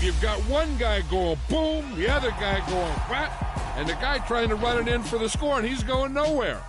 You've got one guy going boom, the other guy going whap, and the guy trying to run it in for the score, and he's going nowhere.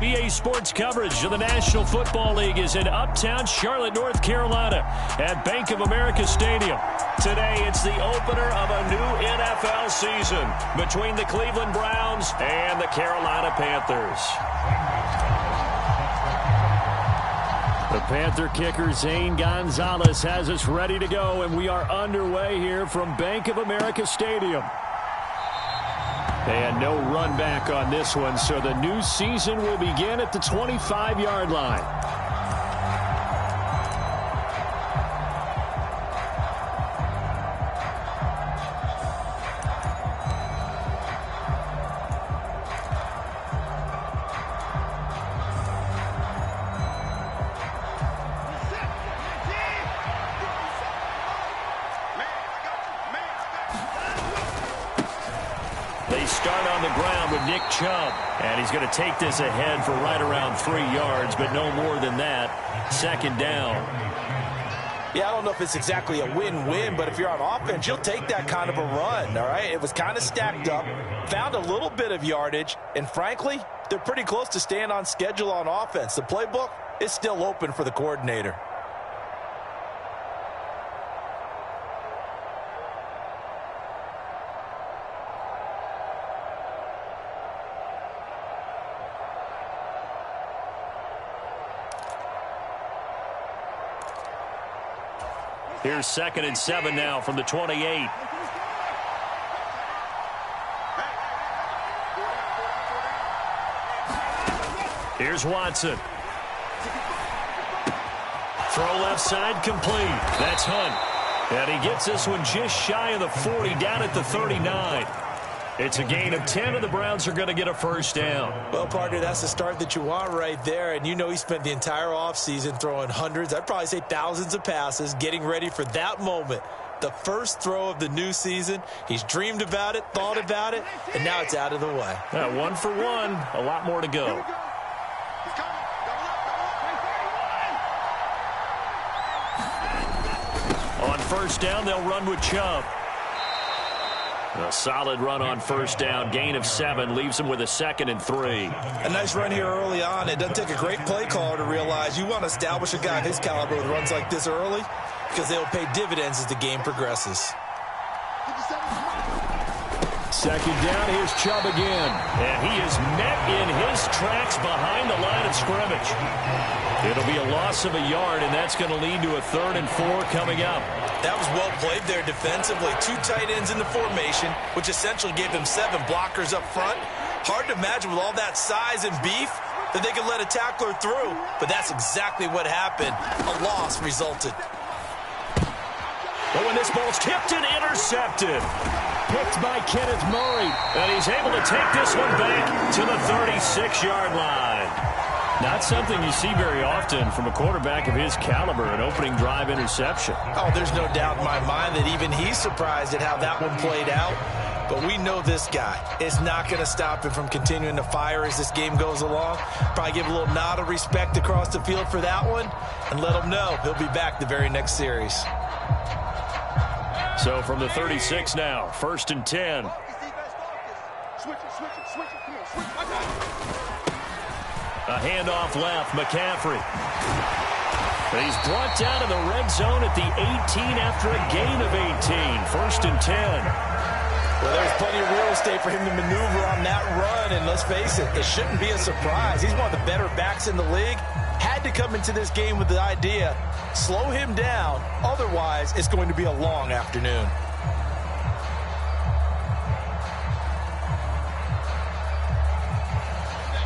BA Sports coverage of the National Football League is in uptown Charlotte, North Carolina at Bank of America Stadium. Today, it's the opener of a new NFL season between the Cleveland Browns and the Carolina Panthers. The Panther kicker, Zane Gonzalez, has us ready to go, and we are underway here from Bank of America Stadium. And no run back on this one, so the new season will begin at the 25-yard line. They start on the ground with Nick Chubb, and he's going to take this ahead for right around 3 yards, but no more than that. Second down. Yeah, I don't know if it's exactly a win-win, but if you're on offense, you'll take that kind of a run, all right? It was kind of stacked up, found a little bit of yardage, and frankly, they're pretty close to staying on schedule on offense. The playbook is still open for the coordinator. Here's 2nd and 7 now from the 28. Here's Watson. Throw left side complete. That's Hunt. And he gets this one just shy of the 40, down at the 39. It's a gain of 10, and the Browns are going to get a first down. Well, partner, that's the start that you want right there. And you know he spent the entire offseason throwing hundreds, I'd probably say thousands of passes, getting ready for that moment. The first throw of the new season. He's dreamed about it, thought about it, and now it's out of the way. 1 for 1, a lot more to go. On first down, they'll run with Chubb. A solid run on first down. Gain of 7 leaves him with a 2nd and 3. A nice run here early on. It doesn't take a great play caller to realize you want to establish a guy of his caliber with runs like this early because they'll pay dividends as the game progresses. Second down, here's Chubb again. And he is met in his tracks behind the line of scrimmage. It'll be a loss of a yard, and that's going to lead to a 3rd and 4 coming up. That was well played there defensively. 2 tight ends in the formation, which essentially gave them 7 blockers up front. Hard to imagine with all that size and beef that they could let a tackler through, but that's exactly what happened. A loss resulted. But when this ball's tipped and intercepted. Picked by Kenneth Murray. And he's able to take this one back to the 36-yard line. Not something you see very often from a quarterback of his caliber, an opening drive interception. Oh, there's no doubt in my mind that even he's surprised at how that one played out. But we know this guy is not going to stop him from continuing to fire as this game goes along. Probably give a little nod of respect across the field for that one and let him know he'll be back the very next series. So from the 36 now, 1st and 10. A handoff left, McCaffrey. He's brought down to the red zone at the 18 after a gain of 18. 1st and 10. Well, there's plenty of real estate for him to maneuver on that run, and let's face it, it shouldn't be a surprise. He's one of the better backs in the league. Had to come into this game with the idea, slow him down, otherwise it's going to be a long afternoon.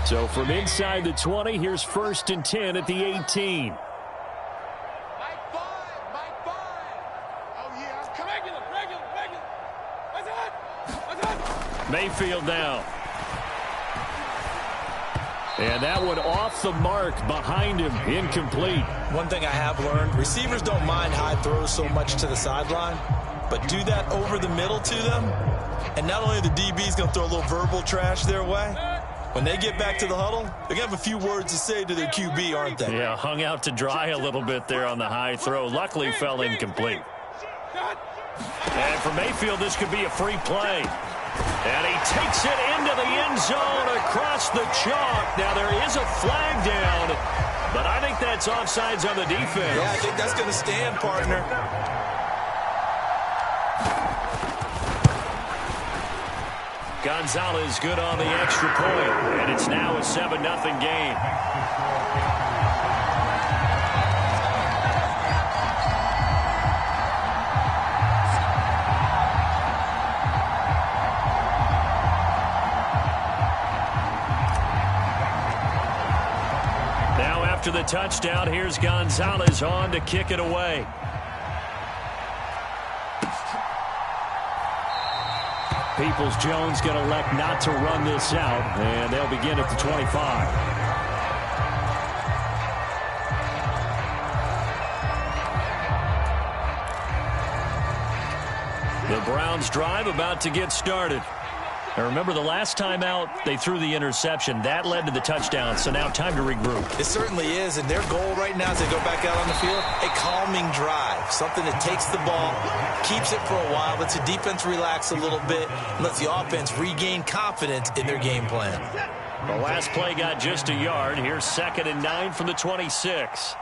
So from inside the 20, here's 1st and 10 at the 18. Mayfield now. And that one off the mark behind him, incomplete. One thing I have learned, receivers don't mind high throws so much to the sideline, but do that over the middle to them, and not only are the DBs going to throw a little verbal trash their way, when they get back to the huddle, they're going to have a few words to say to their QB, aren't they? Yeah, hung out to dry a little bit there on the high throw. Luckily fell incomplete. And for Mayfield, this could be a free play. And he takes it into the end zone across the chalk. Now there is a flag down, but I think that's offsides on the defense. Yeah, I think that's going to stand, partner. Gonzalez good on the extra point, and it's now a 7-0 game. Now after the touchdown, here's Gonzalez on to kick it away. Peoples-Jones going to elect not to run this out, and they'll begin at the 25. The Browns drive about to get started. Now remember, the last time out, they threw the interception. That led to the touchdown, so now time to regroup. It certainly is, and their goal right now as they go back out on the field, a calming drive, something that takes the ball, keeps it for a while, lets the defense relax a little bit, and lets the offense regain confidence in their game plan. The last play got just a yard. Here's 2nd and 9 from the 26.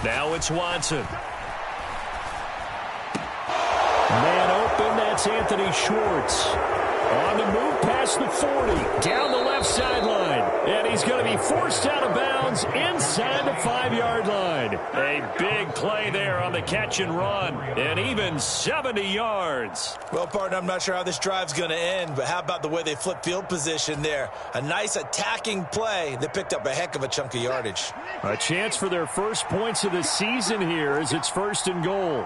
Now it's Watson. Man open, that's Anthony Schwartz. On the move past the 40, down the left sideline. And he's going to be forced out of bounds inside the 5-yard line. A big play there on the catch and run. And even 70 yards. Well, partner, I'm not sure how this drive's going to end, but how about the way they flip field position there? A nice attacking play that picked up a heck of a chunk of yardage. A chance for their first points of the season here as it's 1st and goal.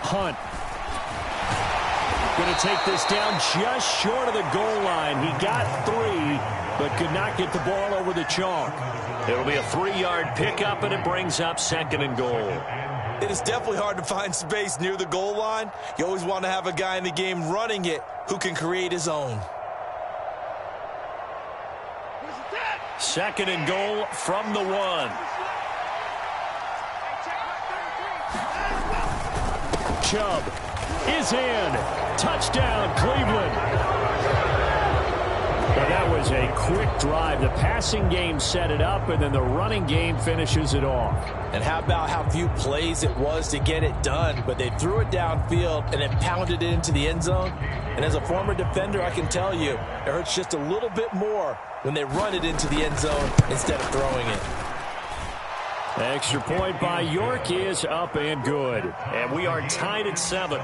Hunt. Going to take this down just short of the goal line. He got 3, but could not get the ball over the chalk. It'll be a 3-yard pickup, and it brings up 2nd and goal. It is definitely hard to find space near the goal line. You always want to have a guy in the game running it who can create his own. 2nd and goal from the 1. Chubb is in. Touchdown, Cleveland. Well, that was a quick drive. The passing game set it up, and then the running game finishes it off. And how about how few plays it was to get it done, but they threw it downfield and then pounded it into the end zone. And as a former defender, I can tell you, it hurts just a little bit more when they run it into the end zone instead of throwing it. Extra point by York is up and good. And we are tied at 7.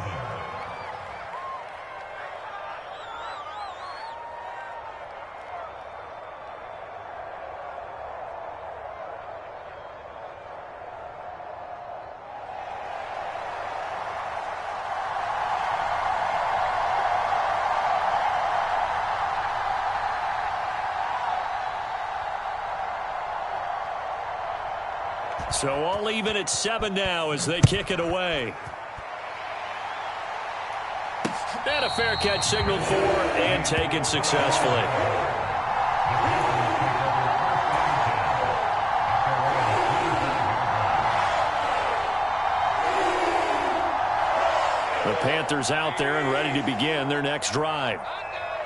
So all even at 7 now as they kick it away. And a fair catch signaled for and taken successfully. The Panthers out there and ready to begin their next drive.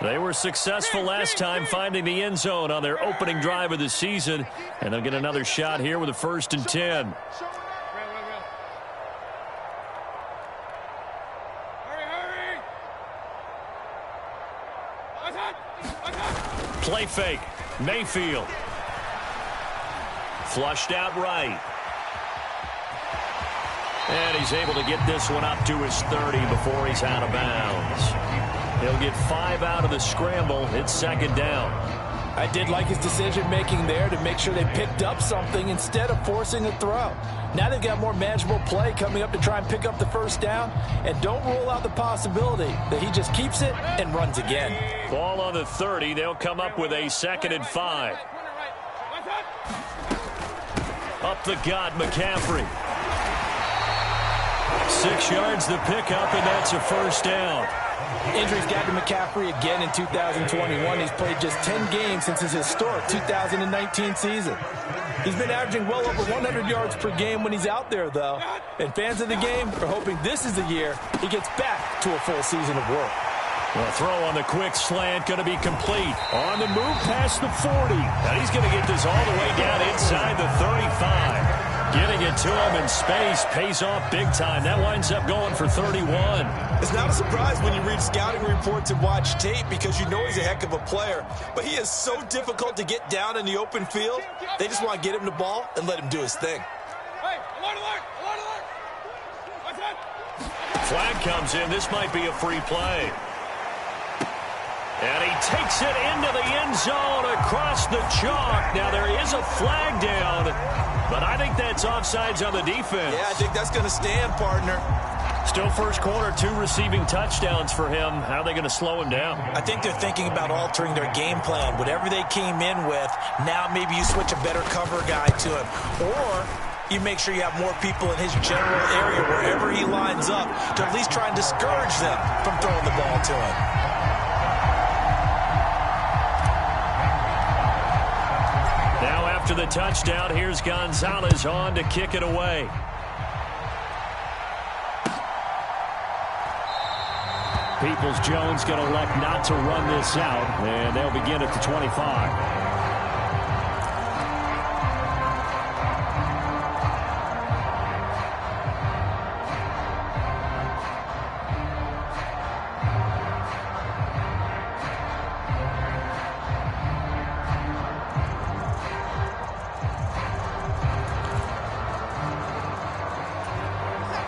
They were successful last time finding the end zone on their opening drive of the season, and they'll get another shot here with a 1st and 10. Play fake. Mayfield. Flushed out right. And he's able to get this one up to his 30 before he's out of bounds. He'll get 5 out of the scramble. It's 2nd down. I did like his decision-making there to make sure they picked up something instead of forcing a throw. Now they've got more manageable play coming up to try and pick up the 1st down. And don't rule out the possibility that he just keeps it and runs again. Ball on the 30. They'll come up with a 2nd and 5. Up the gut, McCaffrey. 6 yards the pickup, and that's a 1st down. Injuries got to McCaffrey again in 2021. He's played just 10 games since his historic 2019 season. He's been averaging well over 100 yards per game when he's out there, though. And fans of the game are hoping this is the year he gets back to a full season of work. Well, throw on the quick slant, going to be complete. On the move past the 40. And he's going to get this all the way down inside the 35. Getting it to him in space pays off big time. That winds up going for 31. It's not a surprise when you read scouting reports and watch tape because you know he's a heck of a player. But he is so difficult to get down in the open field. They just want to get him the ball and let him do his thing. Flag comes in. This might be a free play. And he takes it into the end zone across the chalk. Now there is a flag down, but I think that's offsides on the defense. Yeah, I think that's going to stand, partner. Still first quarter, 2 receiving touchdowns for him. How are they going to slow him down? I think they're thinking about altering their game plan. Whatever they came in with, now maybe you switch a better cover guy to him. Or you make sure you have more people in his general area wherever he lines up to at least try and discourage them from throwing the ball to him. After the touchdown, here's Gonzalez on to kick it away. Peoples-Jones going to elect not to run this out, and they'll begin at the 25.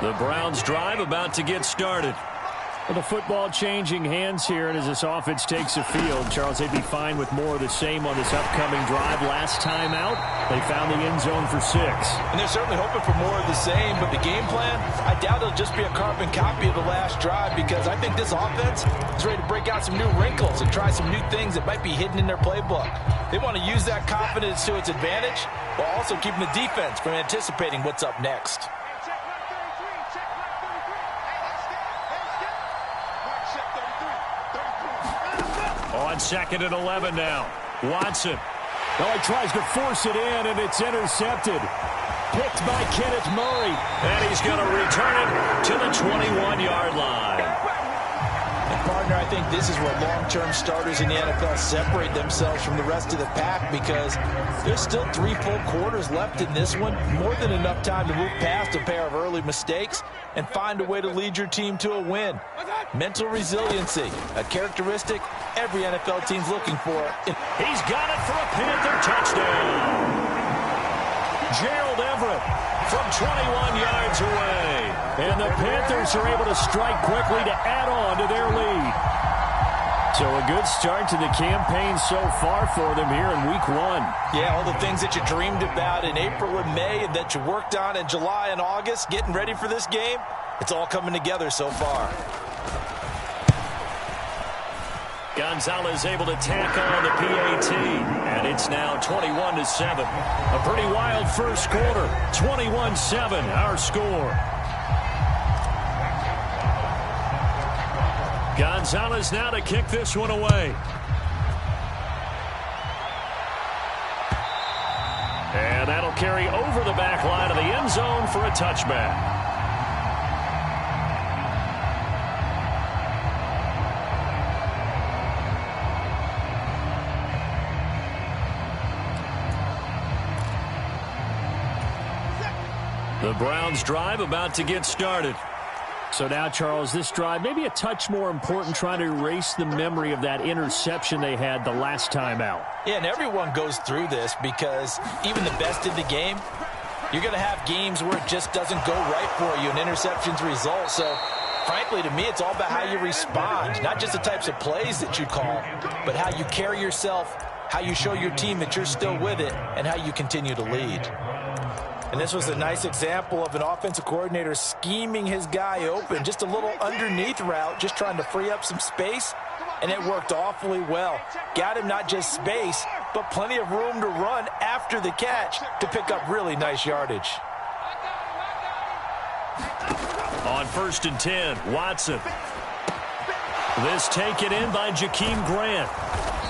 The Browns drive about to get started. Well, the football changing hands here, and as this offense takes the field, Charles, they'd be fine with more of the same on this upcoming drive. Last time out, they found the end zone for 6. And they're certainly hoping for more of the same, but the game plan, I doubt it'll just be a carbon copy of the last drive because I think this offense is ready to break out some new wrinkles and try some new things that might be hidden in their playbook. They want to use that confidence to its advantage while also keeping the defense from anticipating what's up next. On 2nd and 11 now. Watson. Well, he tries to force it in, and it's intercepted. Picked by Kenneth Murray. And he's going to return it to the 21-yard line. And, partner, I think this is where long-term starters in the NFL separate themselves from the rest of the pack because there's still 3 full quarters left in this one. More than enough time to move past a pair of early mistakes and find a way to lead your team to a win. Mental resiliency, a characteristic every NFL team's looking for. He's got it for a Panther touchdown. Gerald Everett from 21 yards away. And the Panthers are able to strike quickly to add on to their lead. So a good start to the campaign so far for them here in week 1. Yeah, all the things that you dreamed about in April and May and that you worked on in July and August, getting ready for this game, it's all coming together so far. Gonzalez able to tack on the PAT, and it's now 21-7. A pretty wild first quarter. 21-7, our score. Gonzalez now to kick this one away. And that'll carry over the back line of the end zone for a touchback. The Browns drive about to get started. So now, Charles, this drive maybe a touch more important, trying to erase the memory of that interception they had the last time out. Yeah, and everyone goes through this because even the best in the game, you're going to have games where it just doesn't go right for you, and interceptions result. So, frankly, to me, it's all about how you respond, not just the types of plays that you call, but how you carry yourself, how you show your team that you're still with it, and how you continue to lead. And this was a nice example of an offensive coordinator scheming his guy open. Just a little underneath route, just trying to free up some space, and it worked awfully well. Got him not just space, but plenty of room to run after the catch to pick up really nice yardage. On 1st and 10, Watson. This taken in by Jakeem Grant.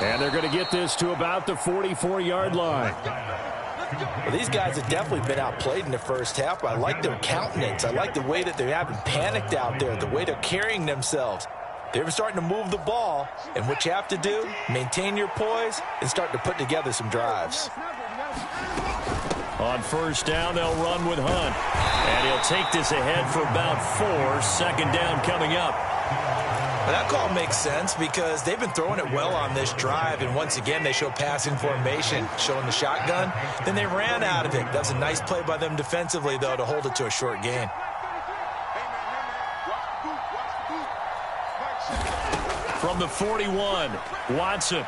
And they're going to get this to about the 44-yard line. Well, these guys have definitely been outplayed in the first half. I like their countenance. I like the way that they haven't panicked out there, the way they're carrying themselves. They're starting to move the ball, and what you have to do, maintain your poise and start to put together some drives. On first down, they'll run with Hunt. And he'll take this ahead for about 4. Second down coming up. Well, that call makes sense because they've been throwing it well on this drive, and once again they show passing formation, showing the shotgun. Then they ran out of it. That was a nice play by them defensively, though, to hold it to a short gain. From the 41, Watson.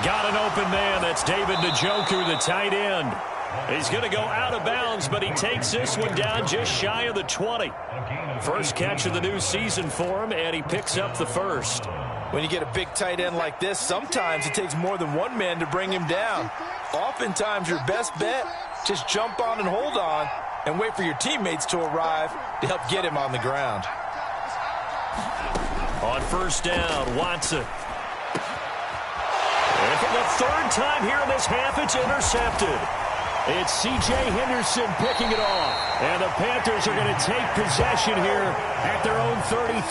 Got an open man. That's David Njoku, the tight end. He's going to go out of bounds, but he takes this one down just shy of the 20. First catch of the new season for him, and he picks up the first. When you get a big tight end like this, sometimes it takes more than one man to bring him down. Oftentimes, your best bet, just jump on and hold on and wait for your teammates to arrive to help get him on the ground. On first down, Watson. And for the third time here in this half, it's intercepted. It's C.J. Henderson picking it off. And the Panthers are going to take possession here at their own 33.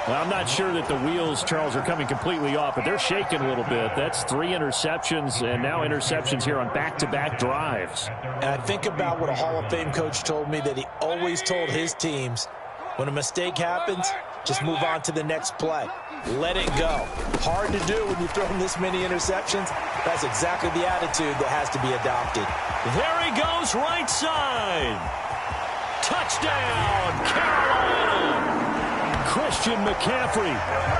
Well, I'm not sure that the wheels, Charles, are coming completely off, but they're shaking a little bit. That's 3 interceptions, and now interceptions here on back-to-back drives. And I think about what a Hall of Fame coach told me that he always told his teams, when a mistake happens, just move on to the next play. Let it go. Hard to do when you've thrown this many interceptions. That's exactly the attitude that has to be adopted. There he goes, right side. Touchdown, Carolina. Christian McCaffrey,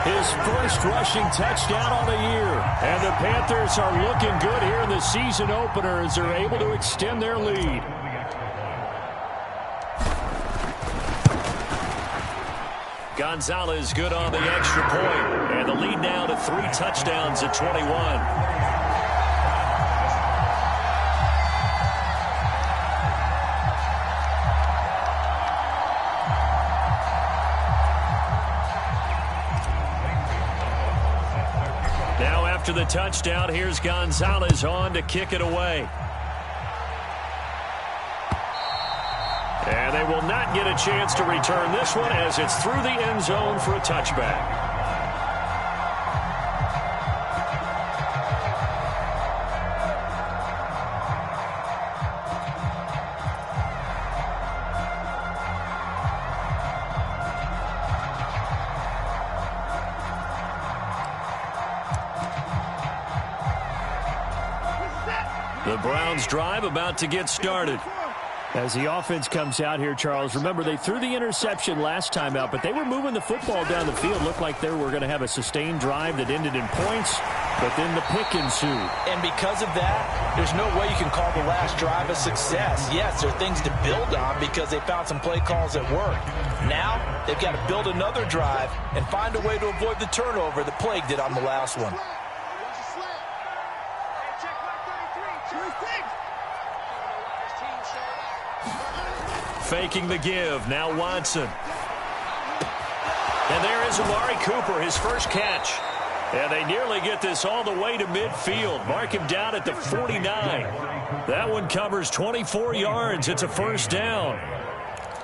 his first rushing touchdown on the year. And the Panthers are looking good here in the season opener as they're able to extend their lead. Gonzalez good on the extra point, and the lead now to 3 touchdowns at 21. Now after the touchdown, here's Gonzalez on to kick it away. And they will not get a chance to return this one as it's through the end zone for a touchback. The Browns drive about to get started. As the offense comes out here, Charles, remember they threw the interception last time out, but they were moving the football down the field. Looked like they were going to have a sustained drive that ended in points, but then the pick ensued. And because of that, there's no way you can call the last drive a success. Yes, there are things to build on because they found some play calls that worked. Now, they've got to build another drive and find a way to avoid the turnover that plagued it on the last one. Faking the give. Now Watson. And there is Amari Cooper, his first catch. And they nearly get this all the way to midfield. Mark him down at the 49. That one covers 24 yards. It's a first down.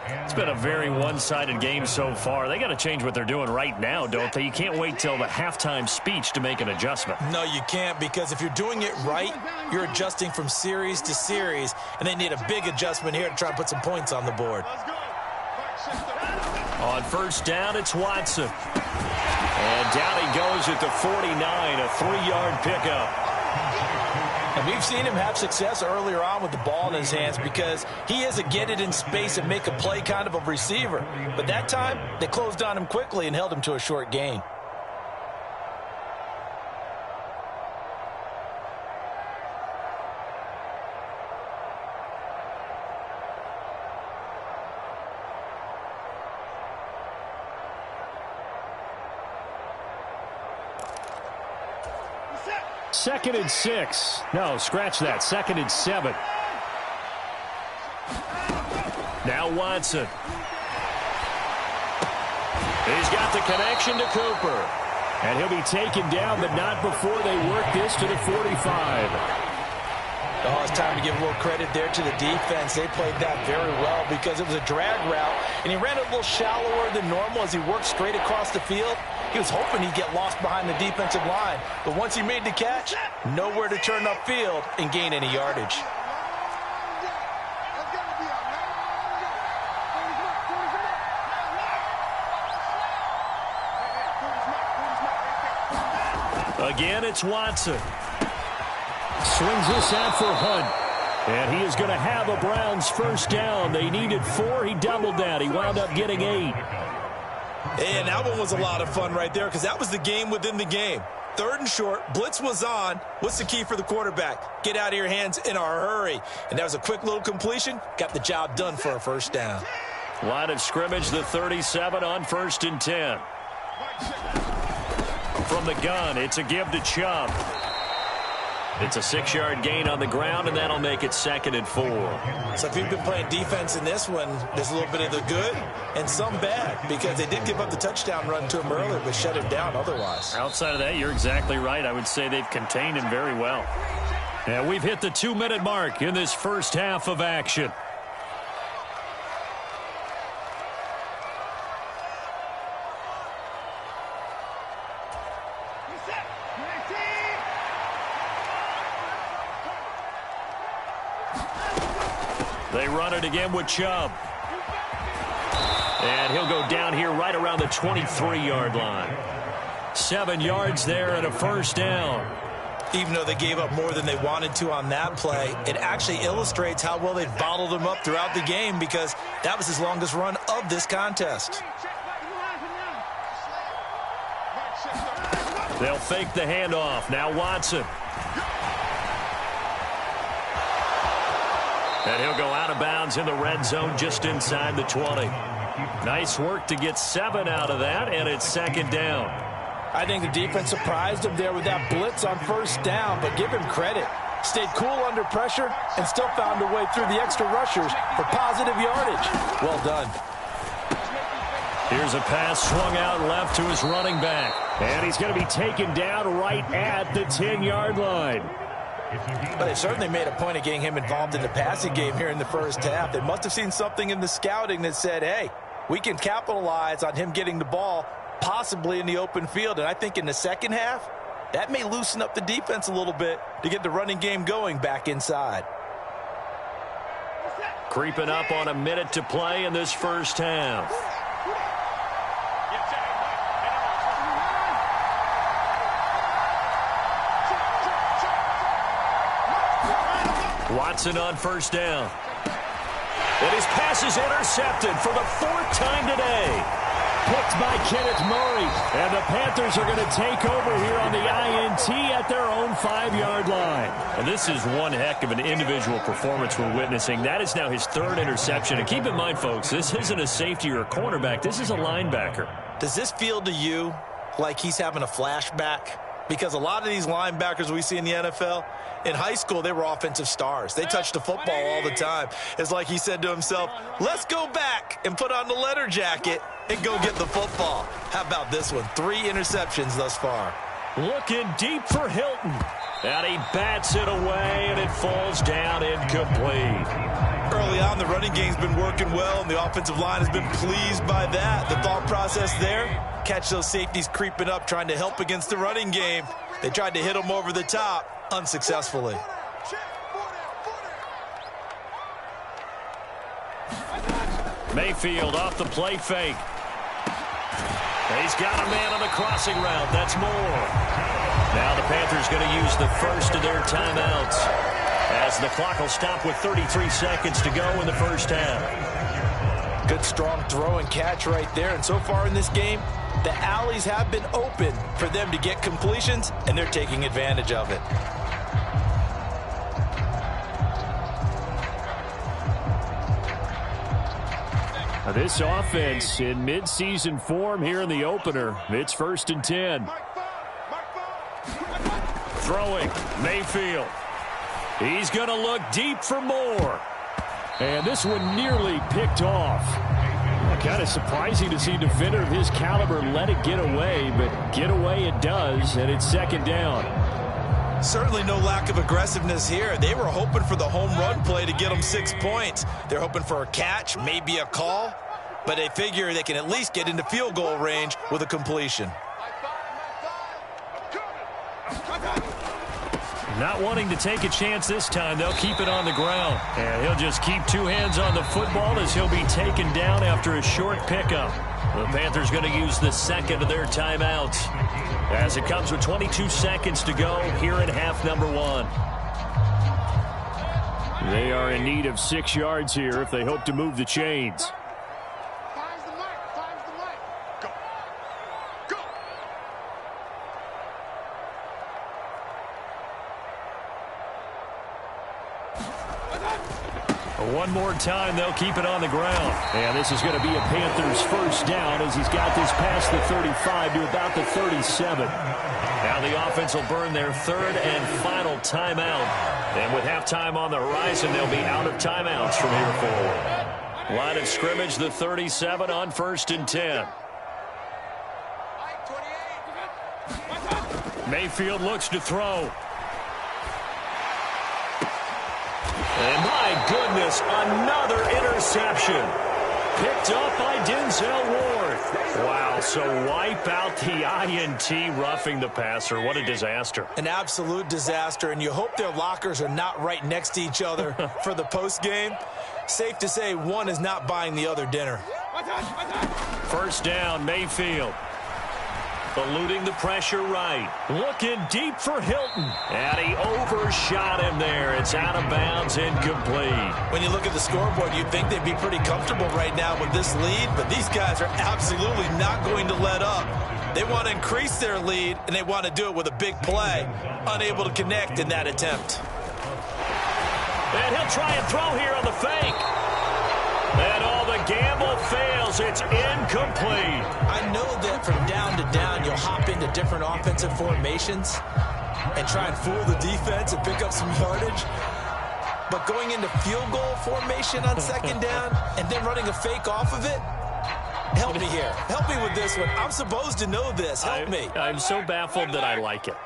It's been a very one-sided game so far. They got to change what they're doing right now, don't they? You can't wait till the halftime speech to make an adjustment. No, you can't, because if you're doing it right, you're adjusting from series to series, and they need a big adjustment here to try and put some points on the board. On first down, it's Watson. And down he goes at the 49, a 3-yard pickup. And we've seen him have success earlier on with the ball in his hands because he is a get it in space and make a play kind of a receiver. But that time, they closed on him quickly and held him to a short gain. Second and 6. No, scratch that. Second and 7. Now Watson. He's got the connection to Cooper. And he'll be taken down, but not before they work this to the 45. Oh, it's time to give a little credit there to the defense. They played that very well because it was a drag route, and he ran a little shallower than normal as he worked straight across the field. He was hoping he'd get lost behind the defensive line, but once he made the catch, nowhere to turn upfield and gain any yardage. Again, it's Watson. Swings this out for Hunt. And he is going to have a Browns first down. They needed 4. He doubled that. He wound up getting 8. And that one was a lot of fun right there because that was the game within the game. 3rd and short. Blitz was on. What's the key for the quarterback? Get out of your hands in a hurry. And that was a quick little completion. Got the job done for a first down. Line of scrimmage, the 37 on 1st and 10. From the gun, it's a give to Chubb. It's a 6-yard gain on the ground, and that'll make it 2nd and 4. So if you've been playing defense in this one, there's a little bit of the good and some bad because they did give up the touchdown run to him earlier, but shut him down otherwise. Outside of that, you're exactly right. I would say they've contained him very well. And we've hit the 2-minute mark in this first half of action. They run it again with Chubb. And he'll go down here right around the 23-yard line. 7 yards there and a first down. Even though they gave up more than they wanted to on that play, it actually illustrates how well they've bottled him up throughout the game because that was his longest run of this contest. They'll fake the handoff. Now Watson. And he'll go out of bounds in the red zone just inside the 20. Nice work to get 7 out of that, and it's 2nd down. I think the defense surprised him there with that blitz on first down, but give him credit. Stayed cool under pressure and still found a way through the extra rushers for positive yardage. Well done. Here's a pass swung out left to his running back. And he's going to be taken down right at the 10-yard line. But they certainly made a point of getting him involved in the passing game here in the first half. They must have seen something in the scouting that said, hey, we can capitalize on him getting the ball possibly in the open field. And I think in the second half, that may loosen up the defense a little bit to get the running game going back inside. Creeping up on a minute to play in this first half. Watson on first down. And his pass is intercepted for the 4th time today. Picked by Kenneth Murray. And the Panthers are going to take over here on the INT at their own 5-yard line. And this is one heck of an individual performance we're witnessing. That is now his 3rd interception. And keep in mind, folks, this isn't a safety or a cornerback. This is a linebacker. Does this feel to you like he's having a flashback? Because a lot of these linebackers we see in the NFL, in high school, they were offensive stars. They touched the football all the time. It's like he said to himself, let's go back and put on the leather jacket and go get the football. How about this one? 3 interceptions thus far. Looking deep for Hilton. And he bats it away, and it falls down incomplete. Early on, the running game's been working well, and the offensive line has been pleased by that. The thought process there, catch those safeties creeping up, trying to help against the running game. They tried to hit them over the top, unsuccessfully. Mayfield off the play fake. He's got a man on the crossing route. That's Moore. Now the Panthers going to use the first of their timeouts as the clock will stop with 33 seconds to go in the first half. Good strong throw and catch right there. And so far in this game, the alleys have been open for them to get completions, and they're taking advantage of it. This offense in midseason form here in the opener. It's 1st and 10. Throwing, Mayfield. He's going to look deep for Moore. And this one nearly picked off. Kind of surprising to see a defender of his caliber let it get away, but get away it does, and it's second down. Certainly no lack of aggressiveness here. They were hoping for the home run play to get them 6 points. They're hoping for a catch, maybe a call, but they figure they can at least get into field goal range with a completion. Not wanting to take a chance this time, they'll keep it on the ground. And he'll just keep two hands on the football as he'll be taken down after a short pickup. The Panthers going to use the second of their timeouts as it comes with 22 seconds to go here in half number 1. They are in need of 6 yards here if they hope to move the chains. One more time, they'll keep it on the ground. And this is going to be a Panthers first down as he's got this past the 35 to about the 37. Now the offense will burn their third and final timeout. And with halftime on the horizon, they'll be out of timeouts from here forward. Line of scrimmage, the 37 on 1st and 10. Mayfield looks to throw. And my goodness, another interception. Picked up by Denzel Ward. Wow, so wipe out the INT, roughing the passer. What a disaster. An absolute disaster, and you hope their lockers are not right next to each other for the postgame. Safe to say one is not buying the other dinner. First down, Mayfield. Eluding the pressure right. Looking deep for Hilton. And he overshot him there. It's out of bounds, incomplete. When you look at the scoreboard, you'd think they'd be pretty comfortable right now with this lead, but these guys are absolutely not going to let up. They want to increase their lead, and they want to do it with a big play. Unable to connect in that attempt. And he'll try and throw here on the fake. And all the gamble fails. It's incomplete. I know that from down to down, you'll hop into different offensive formations and try and fool the defense and pick up some yardage. But going into field goal formation on second down and then running a fake off of it, help me here. Help me with this one. I'm supposed to know this. Help me. I'm so baffled that I like it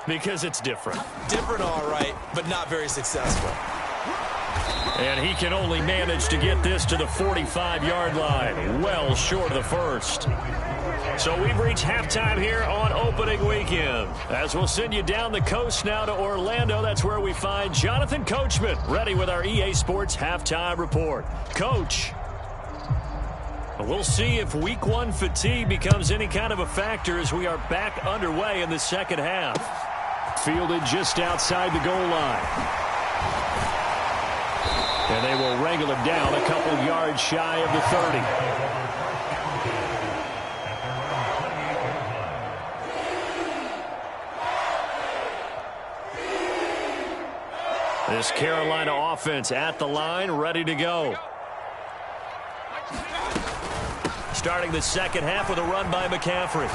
because it's different. Different, all right, but not very successful. And he can only manage to get this to the 45-yard line, well short of the first. So we've reached halftime here on opening weekend. As we'll send you down the coast now to Orlando, that's where we find Jonathan Coachman, ready with our EA Sports halftime report. Coach, we'll see if week 1 fatigue becomes any kind of a factor as we are back underway in the second half. Fielded just outside the goal line. And they will wrangle him down a couple yards shy of the 30. This Carolina offense at the line, ready to go. Starting the second half with a run by McCaffrey.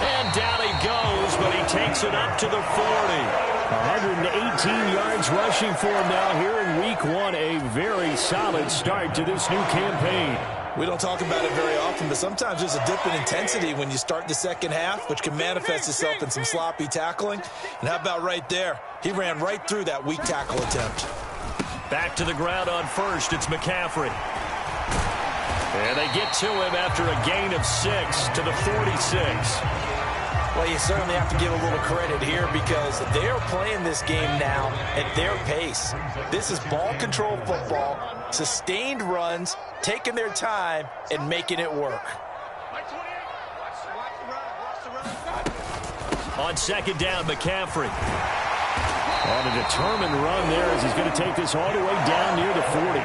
And down he goes, but he takes it up to the 40. 118 yards rushing for him now here in week 1. A very solid start to this new campaign. We don't talk about it very often, but sometimes there's a dip in intensity when you start the second half, which can manifest itself in some sloppy tackling. And how about right there? He ran right through that weak tackle attempt. Back to the ground on first. It's McCaffrey. And they get to him after a gain of 6 to the 46. Well, you certainly have to give a little credit here because they're playing this game now at their pace. This is ball control football, sustained runs, taking their time, and making it work. On second down, McCaffrey. On a determined run there as he's going to take this all the way down near the 40.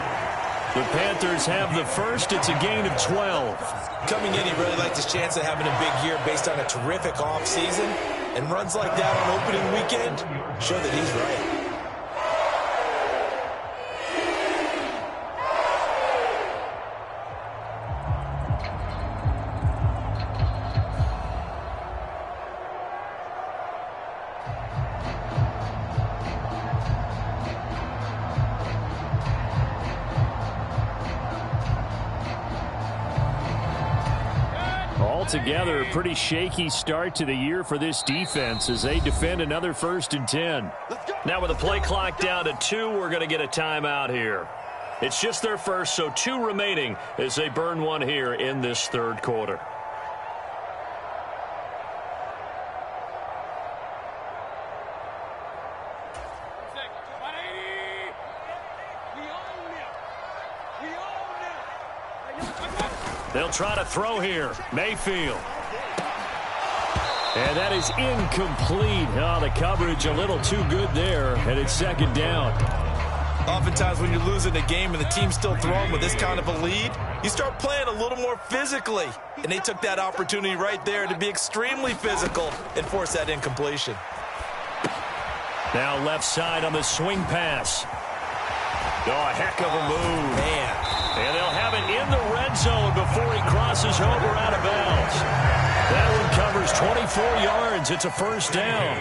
The Panthers have the first. It's a gain of 12. Coming in, he really liked his chance of having a big year based on a terrific offseason. And runs like that on opening weekend show that he's right. altogether, a pretty shaky start to the year for this defense as they defend another 1st and 10. Now with the play clock down to 2, we're going to get a timeout here. It's just their first, so 2 remaining as they burn one here in this 3rd quarter. They'll try to throw here. Mayfield. And that is incomplete. Oh, the coverage a little too good there, and it's 2nd down. Oftentimes when you're losing a game and the team's still throwing with this kind of a lead, you start playing a little more physically. And they took that opportunity right there to be extremely physical and force that incompletion. Now left side on the swing pass. Oh, a heck of a move. Man. And they'll have it in the red zone before he crosses over out of bounds. That one covers 24 yards. It's a 1st down.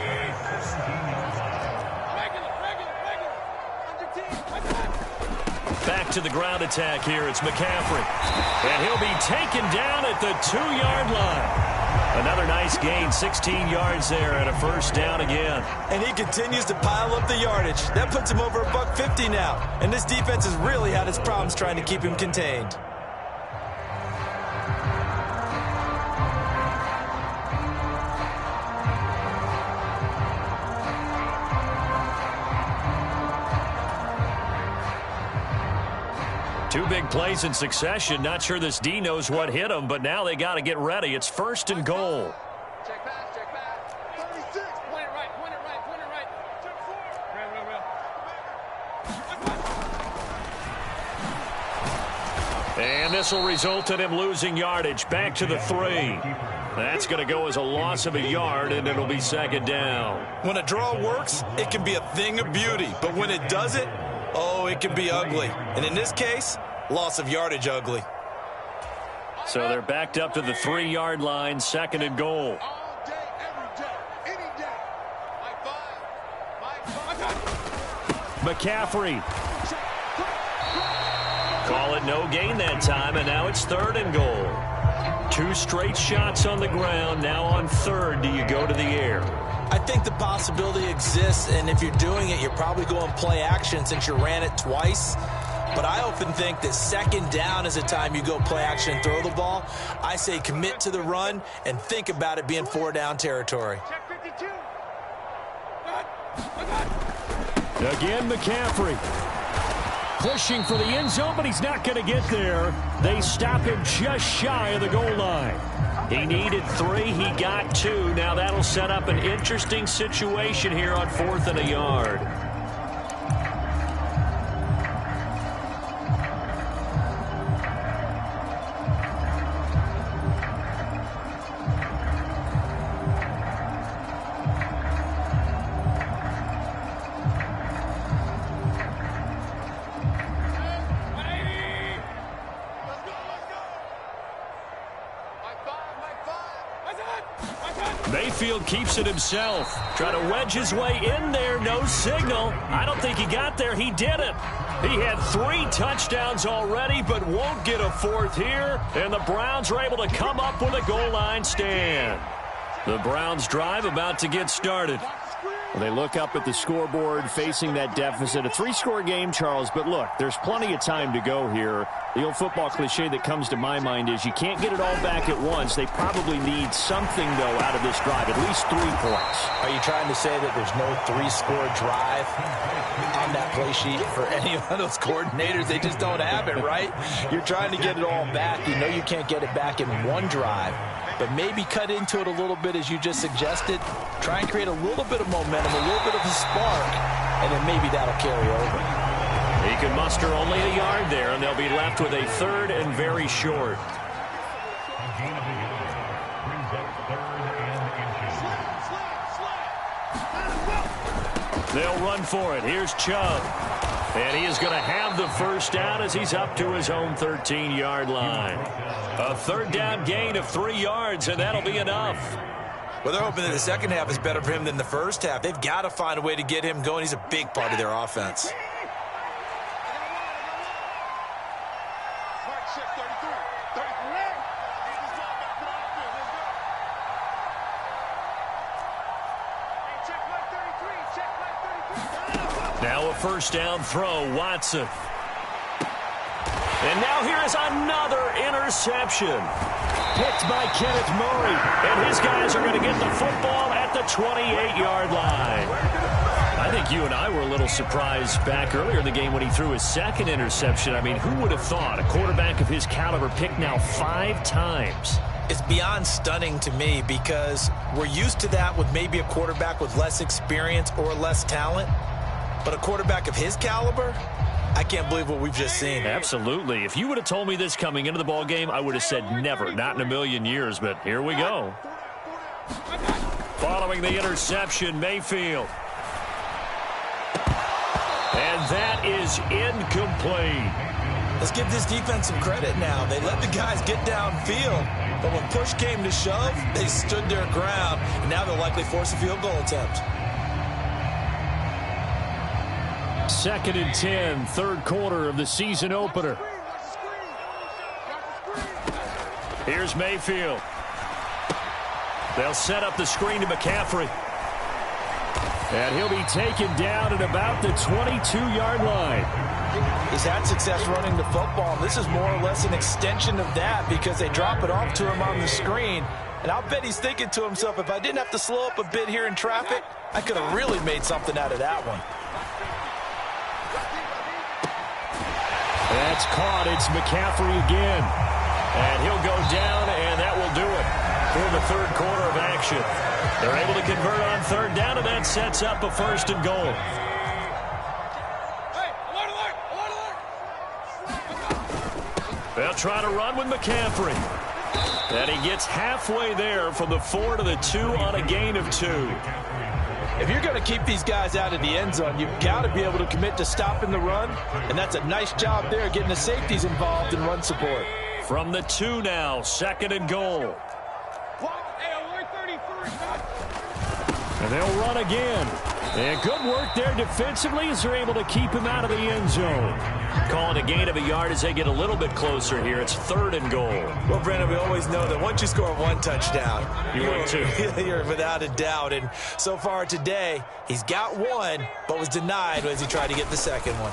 Back to the ground attack here. It's McCaffrey. And he'll be taken down at the 2-yard line. Another nice gain, 16 yards there and a 1st down again. And he continues to pile up the yardage. That puts him over $150 now. And this defense has really had its problems trying to keep him contained. Two big plays in succession. Not sure this D knows what hit him, but now they got to get ready. It's 1st and goal. Check pass, check pass. 36. Point it right, point it right, point it right. Check 4. Real. And this will result in him losing yardage. Back to the 3. That's going to go as a loss of a yard, and it'll be 2nd down. When a draw works, it can be a thing of beauty. But when it doesn't, oh, it can be ugly. And in this case, loss of yardage ugly. So they're backed up to the 3-yard line, 2nd and goal. All day, every day, any day. McCaffrey. Call it no gain that time, and now it's 3rd and goal. 2 straight shots on the ground. Now on 3rd, do you go to the air? I think the possibility exists, and if you're doing it, you're probably going play action since you ran it twice. But I often think that 2nd down is the time you go play action and throw the ball. I say commit to the run and think about it being 4-down territory. Check 52. Again, McCaffrey. Pushing for the end zone, but he's not going to get there. They stop him just shy of the goal line. He needed 3. He got 2. Now that'll set up an interesting situation here on 4th and a yard. Mayfield keeps it himself. Trying to wedge his way in there. No signal. I don't think he got there. He didn't. He had 3 touchdowns already, but won't get a 4th here. And the Browns are able to come up with a goal line stand. The Browns drive about to get started. Well, they look up at the scoreboard facing that deficit. A 3-score game, Charles, but look, there's plenty of time to go here. The old football cliche that comes to my mind is you can't get it all back at once. They probably need something, though, out of this drive, at least 3 points. Are you trying to say that there's no 3-score drive on that play sheet for any of those coordinators? They just don't have it, right? You're trying to get it all back. You know you can't get it back in one drive. But maybe cut into it a little bit, as you just suggested. Try and create a little bit of momentum, a little bit of a spark, and then maybe that'll carry over. He can muster only a yard there, and they'll be left with a 3rd and very short. They'll run for it. Here's Chubb. And he is going to have the 1st down as he's up to his own 13-yard line. A 3rd down gain of 3 yards, and that'll be enough. Well, they're hoping that the second half is better for him than the first half. They've got to find a way to get him going. He's a big part of their offense. Now a first down throw, Watson. And now here is another interception. Picked by Kenneth Murray. And his guys are going to get the football at the 28-yard line. I think you and I were a little surprised back earlier in the game when he threw his second interception. I mean, who would have thought a quarterback of his caliber picked now 5 times? It's beyond stunning to me because we're used to that with maybe a quarterback with less experience or less talent. But a quarterback of his caliber, I can't believe what we've just seen. Absolutely. If you would have told me this coming into the ball game, I would have said never, not in a million years. But here we go. Following the interception, Mayfield. And that is incomplete. Let's give this defense some credit now. They let the guys get downfield, but when push came to shove, they stood their ground, and now they'll likely force a field goal attempt. 2nd and 10, third quarter of the season opener. Here's Mayfield. They'll set up the screen to McCaffrey. And he'll be taken down at about the 22-yard line. He's had success running the football. This is more or less an extension of that because they drop it off to him on the screen. And I'll bet he's thinking to himself, if I didn't have to slow up a bit here in traffic, I could have really made something out of that one. That's caught. It's McCaffrey again. And he'll go down, and that will do it for the third quarter of action. They're able to convert on third down, and that sets up a 1st and goal. They'll try to run with McCaffrey. And he gets halfway there from the 4 to the 2 on a gain of 2. If you're going to keep these guys out of the end zone, you've got to be able to commit to stopping the run, and that's a nice job there getting the safeties involved in run support. From the 2 now, 2nd and goal. And they'll run again. And good work there defensively as they're able to keep him out of the end zone. Calling a gain of a yard as they get a little bit closer here. It's 3rd and goal. Well, Brandon, we always know that once you score 1 touchdown, you're too. You're without a doubt. And so far today, he's got 1, but was denied as he tried to get the second one.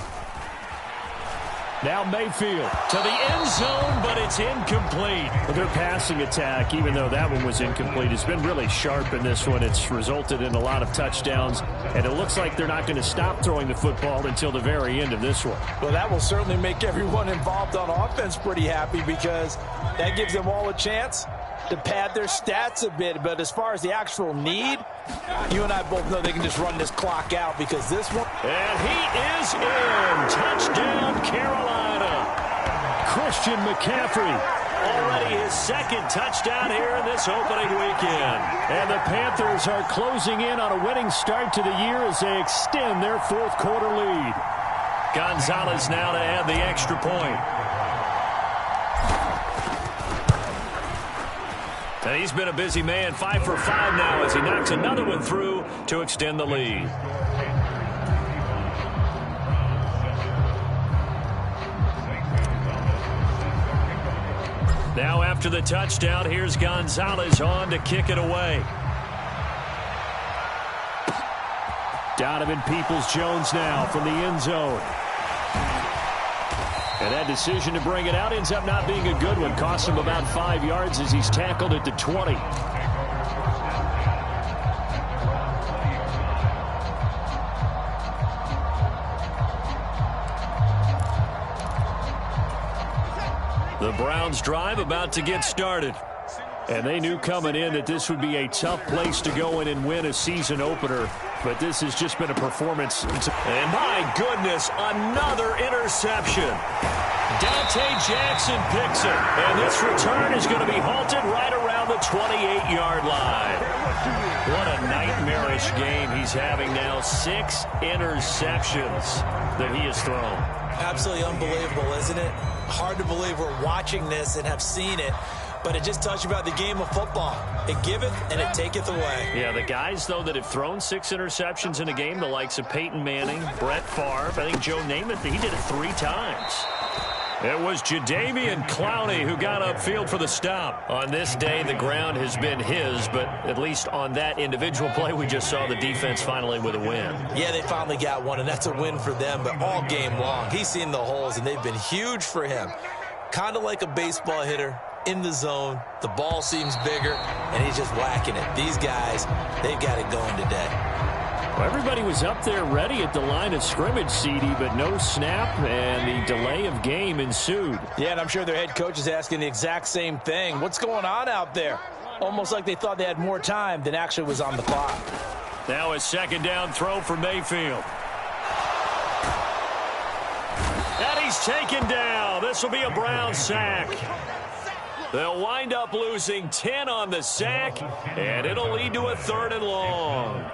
Now Mayfield to the end zone, but it's incomplete. Well, their passing attack, even though that one was incomplete, has been really sharp in this one. It's resulted in a lot of touchdowns, and it looks like they're not going to stop throwing the football until the very end of this one. Well, that will certainly make everyone involved on offense pretty happy because that gives them all a chance to pad their stats a bit. But as far as the actual need, you and I both know they can just run this clock out because this one... And he is in. Touchdown, Carolina. Christian McCaffrey. Already his 2nd touchdown here in this opening weekend. And the Panthers are closing in on a winning start to the year as they extend their 4th quarter lead. Gonzalez now to add the extra point. And he's been a busy man, 5 for 5 now as he knocks another one through to extend the lead. Now after the touchdown, here's Gonzalez on to kick it away. Donovan Peoples-Jones now from the end zone. And that decision to bring it out ends up not being a good one. Costs him about 5 yards as he's tackled at the 20. The Browns drive about to get started. And they knew coming in that this would be a tough place to go in and win a season opener. But this has just been a performance. And my goodness, another interception. Dante Jackson picks it. And this return is going to be halted right around the 28-yard line. What a nightmarish game he's having now. 6 interceptions that he has thrown. Absolutely unbelievable, isn't it? Hard to believe we're watching this and have seen it. But it just tells you about the game of football. It giveth and it taketh away. Yeah, the guys, though, that have thrown 6 interceptions in a game, the likes of Peyton Manning, Brett Favre, I think Joe Namath, he did it 3 times. It was Jadeveon Clowney who got upfield for the stop. On this day, the ground has been his, but at least on that individual play, we just saw the defense finally with a win. Yeah, they finally got one, and that's a win for them, but all game long, he's seen the holes, and they've been huge for him. Kind of like a baseball hitter in the zone. The ball seems bigger, and he's just whacking it. These guys, they've got it going today. Well, everybody was up there ready at the line of scrimmage, CD, but no snap, and the delay of game ensued. Yeah, and I'm sure their head coach is asking the exact same thing. What's going on out there? Almost like they thought they had more time than actually was on the clock. Now a second down throw for Mayfield. And he's taken down. This will be a Brown sack. They'll wind up losing 10 on the sack, and it'll lead to a 3rd and long.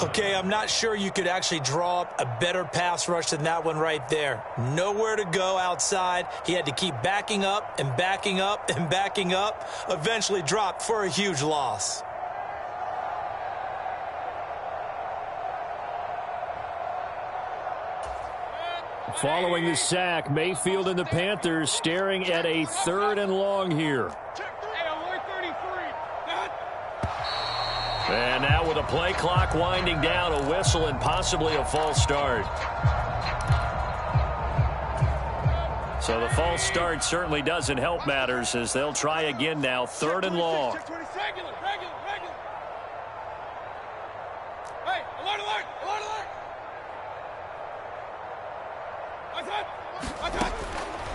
Okay, I'm not sure you could actually draw up a better pass rush than that one right there. Nowhere to go outside. He had to keep backing up and backing up and backing up. Eventually dropped for a huge loss. Following the sack, Mayfield and the Panthers staring at a 3rd and long here. And now with a play clock winding down, a whistle and possibly a false start. So the false start certainly doesn't help matters as they'll try again now, 3rd and long. Hey, alert, alert, alert, alert.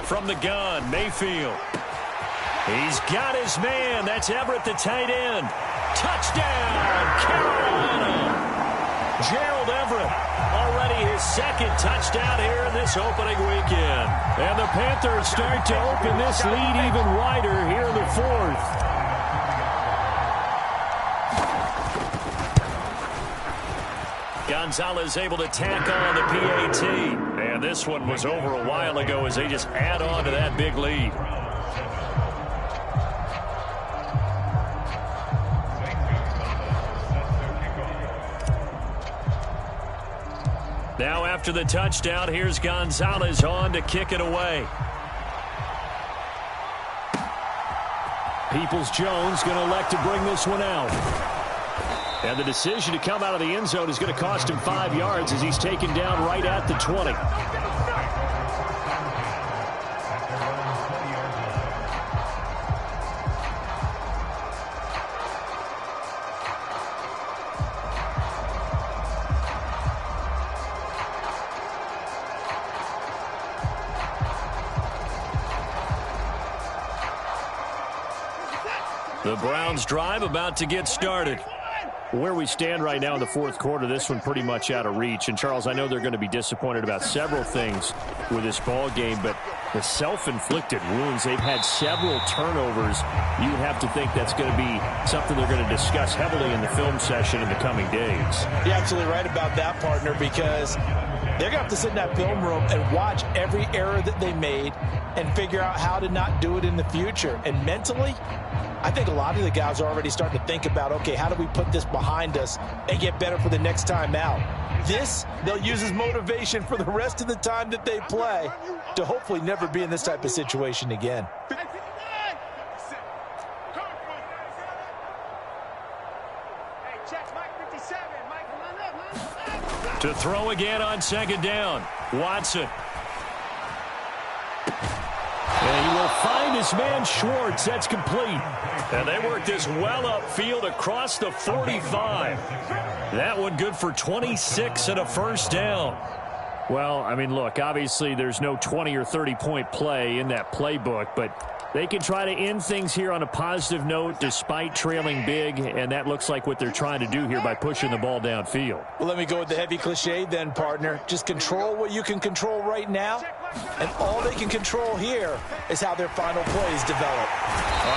From the gun, Mayfield. He's got his man. That's Everett, the tight end. Touchdown, Carolina. Gerald Everett, already his 2nd touchdown here in this opening weekend. And the Panthers start to open this lead even wider here in the 4th. Gonzalez able to tack on the PAT. And this one was over a while ago as they just add on to that big lead. Now after the touchdown, here's Gonzalez on to kick it away. Peoples-Jones going to elect to bring this one out. And the decision to come out of the end zone is going to cost him 5 yards as he's taken down right at the 20. The Browns drive about to get started. Where we stand right now in the 4th quarter, this one pretty much out of reach. And, Charles, I know they're going to be disappointed about several things with this ball game, but the self-inflicted wounds, they've had several turnovers. You have to think that's going to be something they're going to discuss heavily in the film session in the coming days. You're absolutely right about that, partner, because they're going to have to sit in that film room and watch every error that they made and figure out how to not do it in the future. And mentally, I think a lot of the guys are already starting to think about, okay, how do we put this behind us and get better for the next time out? This, they'll use as motivation for the rest of the time that they play to hopefully never be in this type of situation again. To throw again on 2nd down, Watson. And he will find his man Schwartz. That's complete. And they work this well upfield across the 45. That one good for 26 and a 1st down. Well, I mean, look, obviously there's no 20 or 30-point play in that playbook, but they can try to end things here on a positive note despite trailing big, and that looks like what they're trying to do here by pushing the ball downfield. Well, let me go with the heavy cliche then, partner. Just control what you can control right now, and all they can control here is how their final plays develop.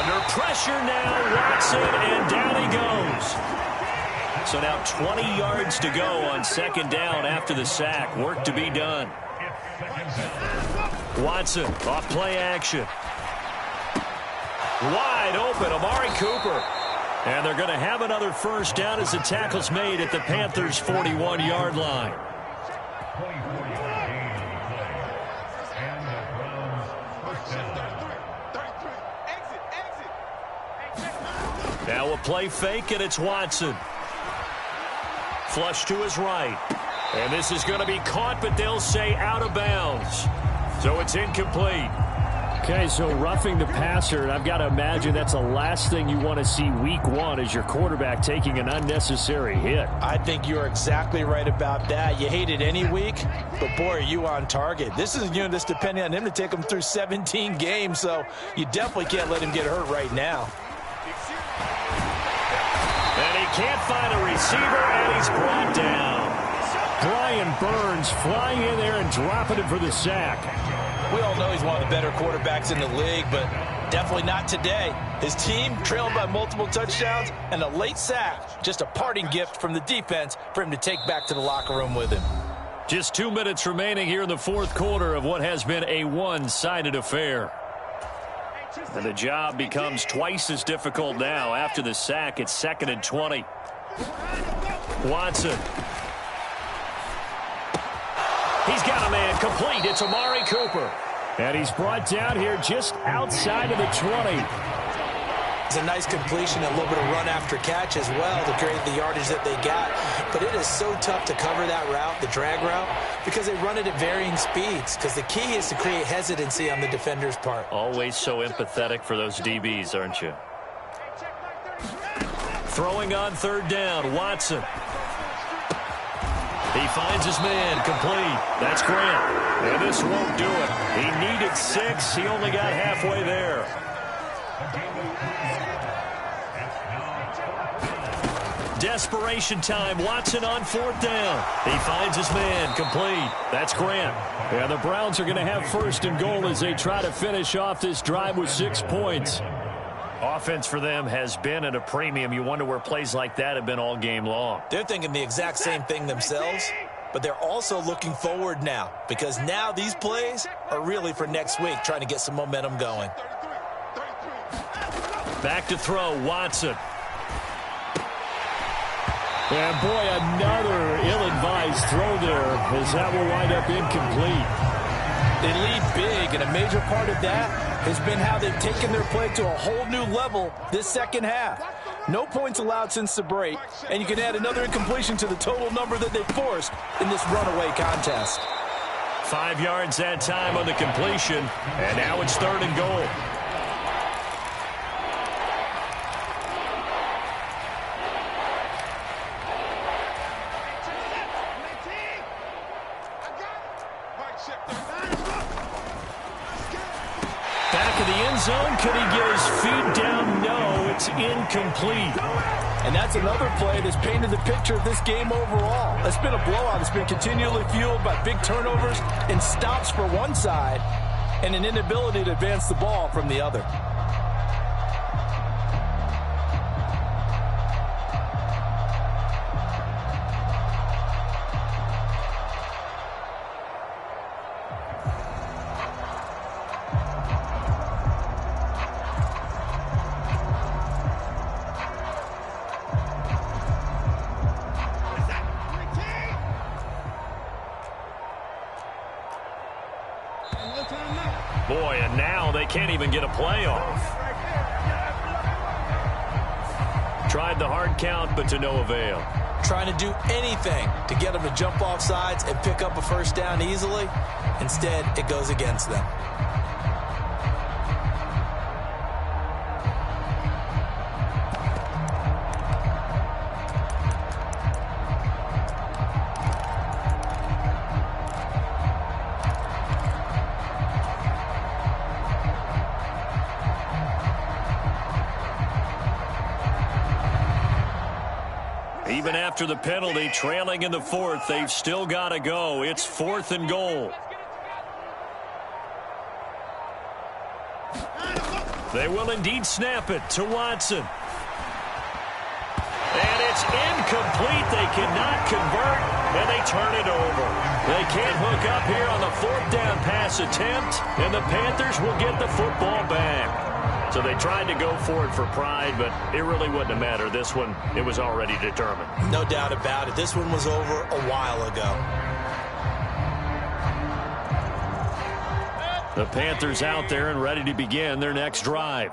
Under pressure now, Watson, and down he goes. So now 20 yards to go on 2nd down after the sack. Work to be done. Watson off play action. Wide open, Amari Cooper. And they're going to have another 1st down as the tackle's made at the Panthers' 41-yard line. Now a play fake, and it's Watson. Flush to his right. And this is going to be caught, but they'll say out of bounds. So it's incomplete. Okay, so roughing the passer, and I've got to imagine that's the last thing you want to see week one is your quarterback taking an unnecessary hit. I think you're exactly right about that. You hate it any week, but boy, are you on target. This is a unit that's depending on him to take him through 17 games, so you definitely can't let him get hurt right now. And he can't find a receiver, and he's brought down. Brian Burns flying in there and dropping it for the sack. We all know he's one of the better quarterbacks in the league, but definitely not today. His team trailed by multiple touchdowns and a late sack. Just a parting gift from the defense for him to take back to the locker room with him. Just 2 minutes remaining here in the fourth quarter of what has been a one-sided affair. And the job becomes twice as difficult now. After the sack, it's 2nd and 20. Watson. He's got a man complete. It's Amari Cooper. And he's brought down here just outside of the 20. It's a nice completion, a little bit of run after catch as well to create the yardage that they got. But it is so tough to cover that route, the drag route, because they run it at varying speeds. Because the key is to create hesitancy on the defender's part. Always so empathetic for those DBs, aren't you? Throwing on 3rd down, Watson. He finds his man complete. That's Grant. And this won't do it. He needed 6. He only got halfway there. Desperation time. Watson on 4th down. He finds his man complete. That's Grant. Yeah, the Browns are going to have 1st and goal as they try to finish off this drive with 6 points. Offense for them has been at a premium. You wonder where plays like that have been all game long. They're thinking the exact same thing themselves, but they're also looking forward now because now these plays are really for next week, trying to get some momentum going. Back to throw, Watson. And boy, another ill-advised throw there as that will wind up incomplete. They lead big, and a major part of that has been how they've taken their play to a whole new level this second half. No points allowed since the break, and you can add another incompletion to the total number that they forced in this runaway contest. 5 yards that time on the completion, and now it's 3rd and goal. Back of the end zone. Could he get his feet down? No, it's incomplete. And that's another play that's painted the picture of this game overall. It's been a blowout. It's been continually fueled by big turnovers and stops for one side and an inability to advance the ball from the other. Boy, and now they can't even get a play off. Tried the hard count, but to no avail. Trying to do anything to get them to jump off sides and pick up a 1st down easily. Instead, it goes against them. Even after the penalty, trailing in the 4th, they've still got to go. It's 4th and goal. They will indeed snap it to Watson. And it's incomplete. They cannot convert, and they turn it over. They can't hook up here on the 4th down pass attempt, and the Panthers will get the football back. So they tried to go for it for pride, but it really wouldn't have mattered. This one, it was already determined. No doubt about it. This one was over a while ago. The Panthers out there and ready to begin their next drive.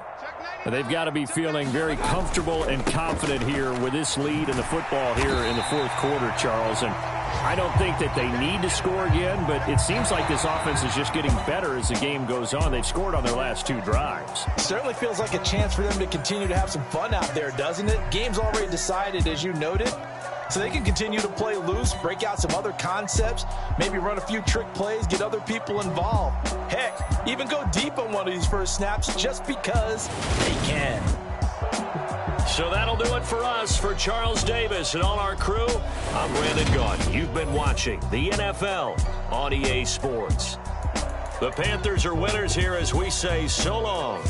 They've got to be feeling very comfortable and confident here with this lead in the football here in the fourth quarter, Charles. And I don't think that they need to score again, but it seems like this offense is just getting better as the game goes on. They've scored on their last 2 drives. Certainly feels like a chance for them to continue to have some fun out there, doesn't it? Game's already decided, as you noted. So they can continue to play loose, break out some other concepts, maybe run a few trick plays, get other people involved. Heck, even go deep on one of these first snaps just because they can. So that'll do it for us. For Charles Davis and all our crew, I'm Brandon Gaudin. You've been watching the NFL on EA Sports. The Panthers are winners here as we say so long.